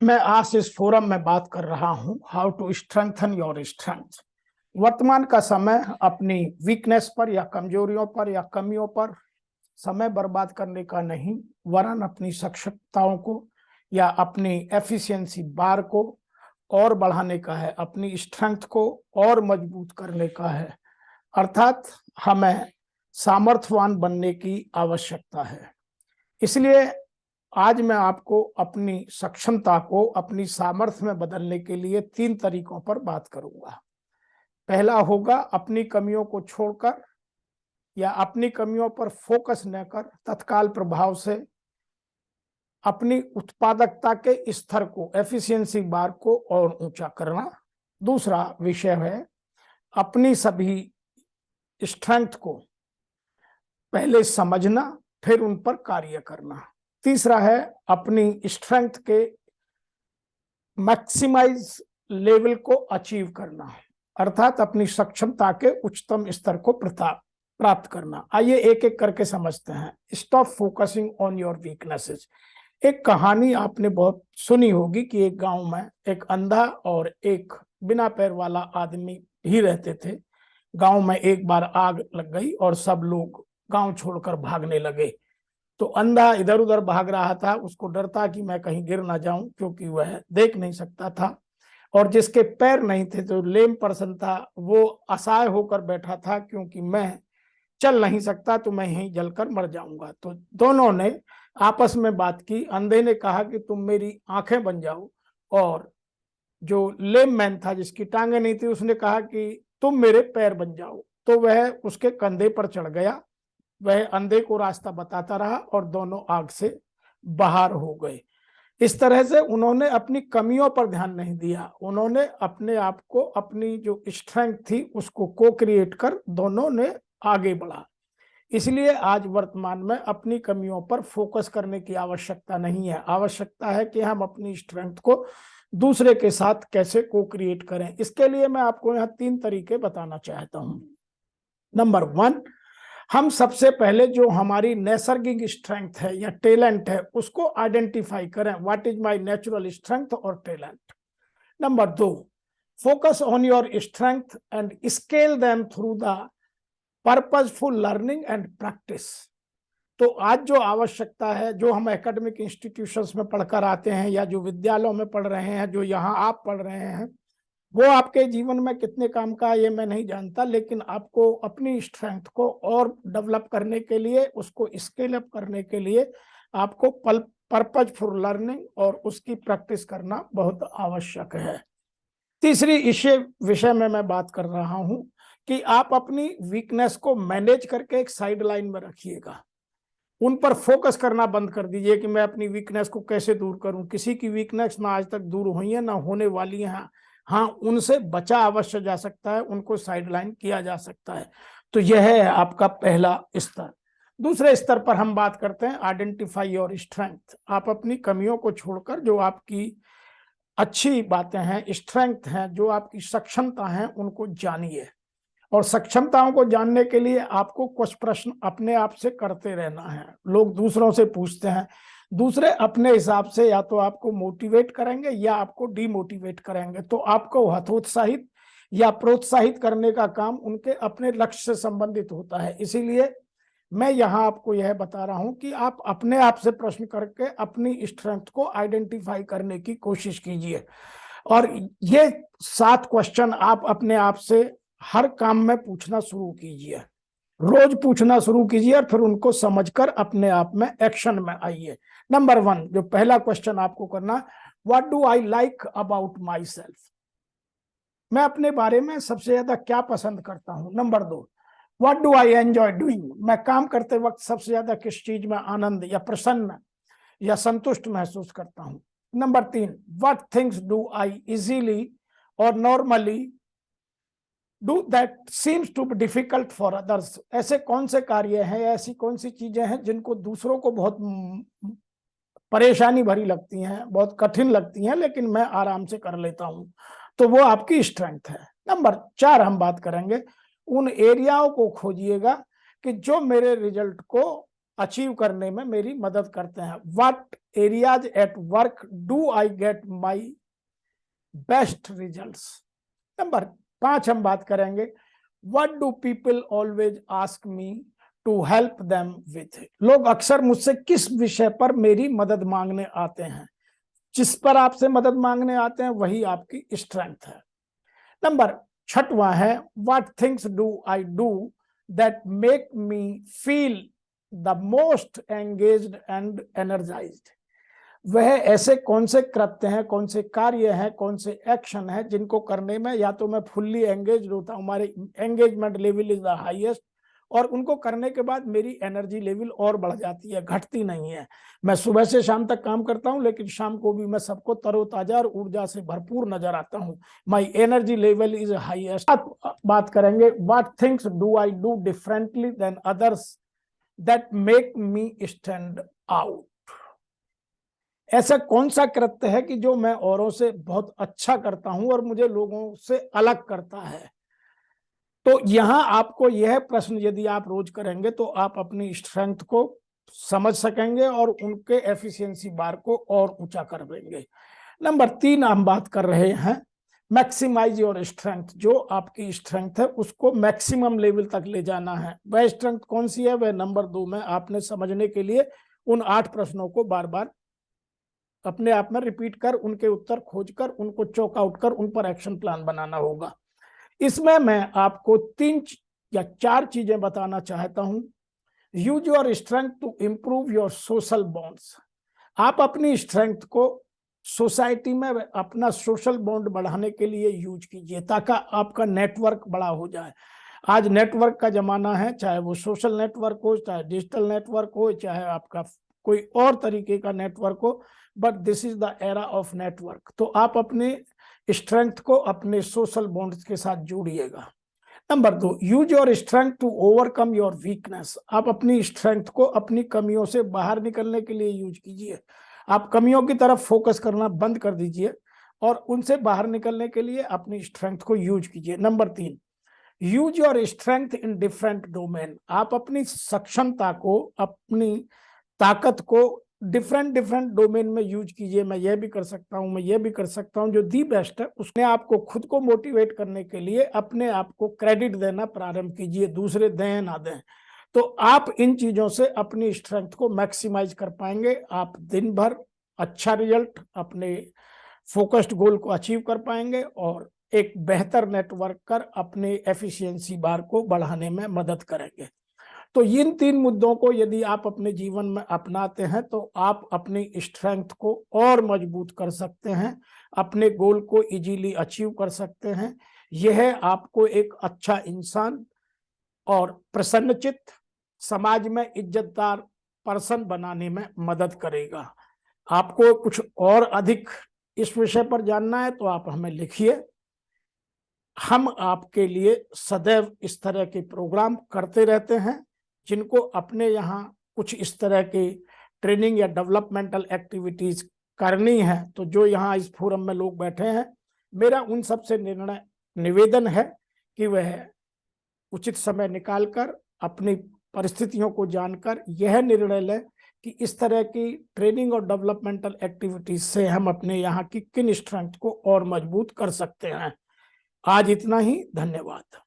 मैं आज इस फोरम में बात कर रहा हूं how to strengthen your strength. वर्तमान का समय अपनी वीकनेस पर या कमजोरियों पर या कमियों पर समय बर्बाद करने का नहीं, वरन अपनी सक्षमताओं को या अपनी एफिशिएंसी बार को और बढ़ाने का है, अपनी स्ट्रेंथ को और मजबूत करने का है। अर्थात हमें सामर्थ्यवान बनने की आवश्यकता है। इसलिए आज मैं आपको अपनी सक्षमता को अपनी सामर्थ्य में बदलने के लिए 3 तरीकों पर बात करूंगा। पहला होगा अपनी कमियों को छोड़कर या अपनी कमियों पर फोकस न कर तत्काल प्रभाव से अपनी उत्पादकता के स्तर को, एफिशिएंसी बार को और ऊंचा करना। दूसरा विषय है अपनी सभी स्ट्रेंथ को पहले समझना, फिर उन पर कार्य करना। तीसरा है अपनी स्ट्रेंथ के मैक्सिमाइज लेवल को अचीव करना, अर्थात अपनी सक्षमता के उच्चतम स्तर को प्राप्त करना। आइए एक एक करके समझते हैं। Stop focusing on your weaknesses. एक कहानी आपने बहुत सुनी होगी कि एक गांव में एक अंधा और एक बिना पैर वाला आदमी ही रहते थे। गांव में एक बार आग लग गई और सब लोग गांव छोड़कर भागने लगे। तो अंधा इधर उधर भाग रहा था, उसको डर था कि मैं कहीं गिर ना जाऊं, क्योंकि वह देख नहीं सकता था। और जिसके पैर नहीं थे, जो लेम पर्सन था, वो असहाय होकर बैठा था, क्योंकि मैं चल नहीं सकता तो मैं यहीं जलकर मर जाऊंगा। तो दोनों ने आपस में बात की। अंधे ने कहा कि तुम मेरी आंखें बन जाओ, और जो लेम मैन था, जिसकी टांगे नहीं थी, उसने कहा कि तुम मेरे पैर बन जाओ। तो वह उसके कंधे पर चढ़ गया। वह अंधे को रास्ता बताता रहा और दोनों आग से बाहर हो गए। इस तरह से उन्होंने अपनी कमियों पर ध्यान नहीं दिया, उन्होंने अपने आप को, अपनी जो स्ट्रेंथ थी उसको को क्रिएट कर दोनों ने आगे बढ़ा। इसलिए आज वर्तमान में अपनी कमियों पर फोकस करने की आवश्यकता नहीं है। आवश्यकता है कि हम अपनी स्ट्रेंथ को दूसरे के साथ कैसे को क्रिएट करें। इसके लिए मैं आपको यहाँ 3 तरीके बताना चाहता हूँ। नंबर 1, हम सबसे पहले जो हमारी नैसर्गिक स्ट्रेंथ है या टैलेंट है उसको आइडेंटिफाई करें। What is my natural strength और talent. Number 2, focus on your strength and scale them through the purposeful learning and practice. तो आज जो आवश्यकता है, जो हम एकेडमिक इंस्टीट्यूशंस में पढ़कर आते हैं या जो विद्यालयों में पढ़ रहे हैं, जो यहाँ आप पढ़ रहे हैं, वो आपके जीवन में कितने काम का है ये मैं नहीं जानता, लेकिन आपको अपनी स्ट्रेंथ को और डेवलप करने के लिए, उसको स्केल अप करने के लिए आपको पर्पसफुल लर्निंग और उसकी प्रैक्टिस करना बहुत आवश्यक है। तीसरी इस विषय में मैं बात कर रहा हूं कि आप अपनी वीकनेस को मैनेज करके एक साइड लाइन में रखिएगा। उन पर फोकस करना बंद कर दीजिए कि मैं अपनी वीकनेस को कैसे दूर करूं। किसी की वीकनेस ना आज तक दूर हुई है, ना होने वाली है। हाँ, उनसे बचा अवश्य जा सकता है, उनको साइडलाइन किया जा सकता है। तो यह है आपका पहला स्तर। दूसरे स्तर पर हम बात करते हैं आइडेंटिफाई योर स्ट्रेंथ। आप अपनी कमियों को छोड़कर जो आपकी अच्छी बातें हैं, स्ट्रेंथ हैं, जो आपकी सक्षमता है, उनको जानिए। और सक्षमताओं को जानने के लिए आपको कुछ प्रश्न अपने आप से करते रहना है। लोग दूसरों से पूछते हैं, दूसरे अपने हिसाब से या तो आपको मोटिवेट करेंगे या आपको डीमोटिवेट करेंगे। तो आपको हतोत्साहित या प्रोत्साहित करने का काम उनके अपने लक्ष्य से संबंधित होता है। इसीलिए मैं यहाँ आपको यह बता रहा हूं कि आप अपने आप से प्रश्न करके अपनी स्ट्रेंथ को आइडेंटिफाई करने की कोशिश कीजिए। और ये 7 क्वेश्चन आप अपने आप से हर काम में पूछना शुरू कीजिए, रोज पूछना शुरू कीजिए, और फिर उनको समझकर अपने आप में एक्शन में आइए। नंबर 1, जो पहला क्वेश्चन आपको करना, what do I like about my self. मैं अपने बारे में सबसे ज्यादा क्या पसंद करता हूं। Number 2, what do I enjoy doing. मैं काम करते वक्त सबसे ज्यादा किस चीज में आनंद या प्रसन्न या संतुष्ट महसूस करता हूं। Number 3, what things do I easily और normally do that seems to be difficult for others. ऐसे कौन से कार्य हैं, ऐसी कौन सी चीजें हैं जिनको दूसरों को बहुत परेशानी भरी लगती हैं, बहुत कठिन लगती हैं, लेकिन मैं आराम से कर लेता हूं। तो वो आपकी स्ट्रेंथ है। नंबर 4 हम बात करेंगे, उन एरियाओं को खोजिएगा कि जो मेरे रिजल्ट को अचीव करने में मेरी मदद करते हैं। What areas at work do I get my best results. Number 5 हम बात करेंगे, what do people always ask me to help them with. लोग अक्सर मुझसे किस विषय पर मेरी मदद मांगने आते हैं। जिस पर आपसे मदद मांगने आते हैं वही आपकी स्ट्रेंथ है। नंबर 6वां है, what things do I do that make me feel the most engaged and energised. वह ऐसे कौन से कृत्य हैं, कौन से कार्य हैं, कौन से एक्शन हैं जिनको करने में या तो मैं फुल्ली एंगेज होता हूँ, हमारे engagement level is the highest, और उनको करने के बाद मेरी एनर्जी लेवल और बढ़ जाती है, घटती नहीं है। मैं सुबह से शाम तक काम करता हूं लेकिन शाम को भी मैं सबको तरोताजा और ऊर्जा से भरपूर नजर आता हूं। My energy level is highest. बात करेंगे, what things do I do differently than others that make me stand out. ऐसा कौन सा कृत्य है कि जो मैं औरों से बहुत अच्छा करता हूं और मुझे लोगों से अलग करता है। तो यहां आपको यह प्रश्न यदि आप रोज करेंगे तो आप अपनी स्ट्रेंथ को समझ सकेंगे और उनके एफिशिएंसी बार को और ऊंचा कर देंगे। नंबर 3 हम बात कर रहे हैं, मैक्सिमाइज योर स्ट्रेंथ। जो आपकी स्ट्रेंथ है उसको मैक्सिमम लेवल तक ले जाना है। वह स्ट्रेंथ कौन सी है, वह नंबर 2 में आपने समझने के लिए उन 8 प्रश्नों को बार बार अपने आप में रिपीट कर, उनके उत्तर खोजकर, उनको चौक आउट कर उन पर एक्शन प्लान बनाना होगा। इसमें मैं आपको 3 या 4 चीजें बताना चाहता हूं। Use your strength to improve your social bonds. आप अपनी स्ट्रेंथ को सोसाइटी में अपना सोशल बॉन्ड बढ़ाने के लिए यूज कीजिए ताकि आपका नेटवर्क बड़ा हो जाए। आज नेटवर्क का जमाना है, चाहे वो सोशल नेटवर्क हो, चाहे डिजिटल नेटवर्क हो, चाहे आपका कोई और तरीके का नेटवर्क हो, but this is the era of network. तो आप अपने स्ट्रेंथ को अपने सोशल बॉन्ड्स के साथ जोड़िएगा। Number 2, use your strength to overcome your weakness. आप अपनी स्ट्रेंथ को अपनी कमियों से बाहर निकलने के लिए यूज कीजिए। आप कमियों की तरफ फोकस करना बंद कर दीजिए और उनसे बाहर निकलने के लिए अपनी स्ट्रेंथ को यूज कीजिए। Number 3, use your strength in different domain. आप अपनी सक्षमता को, अपनी ताकत को डिफरेंट डोमेन में यूज कीजिए। मैं ये भी कर सकता हूं, मैं ये भी कर सकता हूं। जो दी बेस्ट है उसने आपको खुद को मोटिवेट करने के लिए अपने आप को क्रेडिट देना प्रारंभ कीजिए, दूसरे दें ना दें। तो आप इन चीजों से अपनी स्ट्रेंथ को मैक्सिमाइज कर पाएंगे। आप दिन भर अच्छा रिजल्ट, अपने फोकस्ड गोल को अचीव कर पाएंगे और एक बेहतर नेटवर्क कर अपने एफिशिएंसी बार को बढ़ाने में मदद करेंगे। तो इन 3 मुद्दों को यदि आप अपने जीवन में अपनाते हैं तो आप अपनी स्ट्रेंथ को और मजबूत कर सकते हैं, अपने गोल को इजीली अचीव कर सकते हैं। यह आपको एक अच्छा इंसान और प्रसन्नचित्त, समाज में इज्जतदार पर्सन बनाने में मदद करेगा। आपको कुछ और अधिक इस विषय पर जानना है तो आप हमें लिखिए। हम आपके लिए सदैव इस तरह के प्रोग्राम करते रहते हैं। जिनको अपने यहाँ कुछ इस तरह की ट्रेनिंग या डेवलपमेंटल एक्टिविटीज करनी है, तो जो यहाँ इस फोरम में लोग बैठे हैं, मेरा उन सबसे निवेदन है कि वह उचित समय निकालकर अपनी परिस्थितियों को जानकर यह निर्णय लें कि इस तरह की ट्रेनिंग और डेवलपमेंटल एक्टिविटीज से हम अपने यहाँ की किन स्ट्रेंथ को और मजबूत कर सकते हैं। आज इतना ही, धन्यवाद।